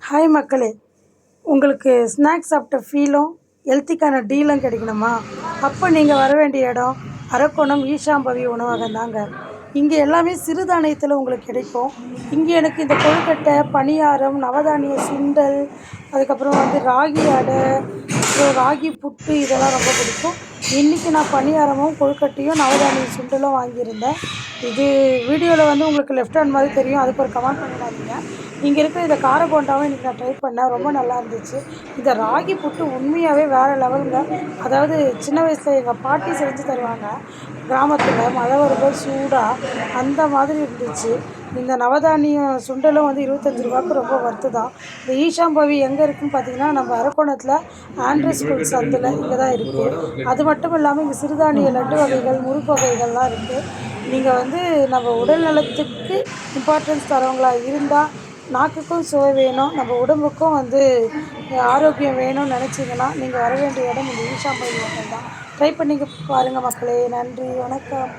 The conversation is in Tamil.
ஹாய் மக்களே, உங்களுக்கு ஸ்நாக்ஸ் சாப்பிட்ட ஃபீலும் ஹெல்த்திக்கான டீலும் கிடைக்கணுமா? அப்போ நீங்கள் வர வேண்டிய இடம் அரக்கோணம் ஈஷாம்பவி உணவகம் தாங்க. இங்கே எல்லாமே சிறுதானியத்தில் உங்களுக்கு கிடைக்கும். இங்கே எனக்கு இந்த கொழுக்கட்டை, பணியாரம், நவதானிய சுண்டல், அதுக்கப்புறம் ராகி அடை, அப்புறம் ராகி புட்டு இதெல்லாம் ரொம்ப பிடிக்கும். இன்றைக்கி நான் பணியாரமும் கொழுக்கட்டையும் நவதானிய சுண்டலும் வாங்கியிருந்தேன். இது வீடியோவில் உங்களுக்கு லெஃப்ட் ஹேண்ட் மாதிரி தெரியும், அதுக்கு ஒரு கமெண்ட் பண்ணிடாதீங்க. இங்கே இருக்கிற இந்த கார போண்டாவும் இன்றைக்கி நான் ட்ரை பண்ணேன், ரொம்ப நல்லா இருந்துச்சு. இந்த ராகி புட்டு உண்மையாகவே வேறு லெவலுங்க. அதாவது சின்ன வயசில் எங்கள் பாட்டி செஞ்சு தருவாங்க கிராமத்தில், மழை வரும்போது சூடாக அந்த மாதிரி இருந்துச்சு. இந்த நவதானியம் சுண்டலும் 25 ரூபாய்க்கு ரொம்ப ஒர்த்து தான். இந்த ஈஷாம்பவி எங்கே இருக்குதுன்னு பார்த்தீங்கன்னா, நம்ம அரக்கோணத்தில் ஆண்ட்ரூ ஸ்கூல் சந்தில் இங்கே தான் இருக்குது. அது மட்டும் இல்லாமல் இங்கே சிறுதானிய லட்டு வகைகள், முறுக்கு வகைகள்லாம் இருக்குது. நீங்கள் நம்ம உடல் நலத்துக்கு இம்பார்ட்டன்ஸ் தரவங்களா இருந்தால், நாக்குக்கும் சுவை வேணும், நம்ம உடம்புக்கும் ஆரோக்கியம் வேணும்னு நினச்சிங்கன்னா நீங்கள் வர வேண்டிய இடம் இந்த ஈஷாம்பவி ஹோட்டல் தான். ட்ரை பண்ணி பாருங்கள் மக்களே. நன்றி, வணக்கம்.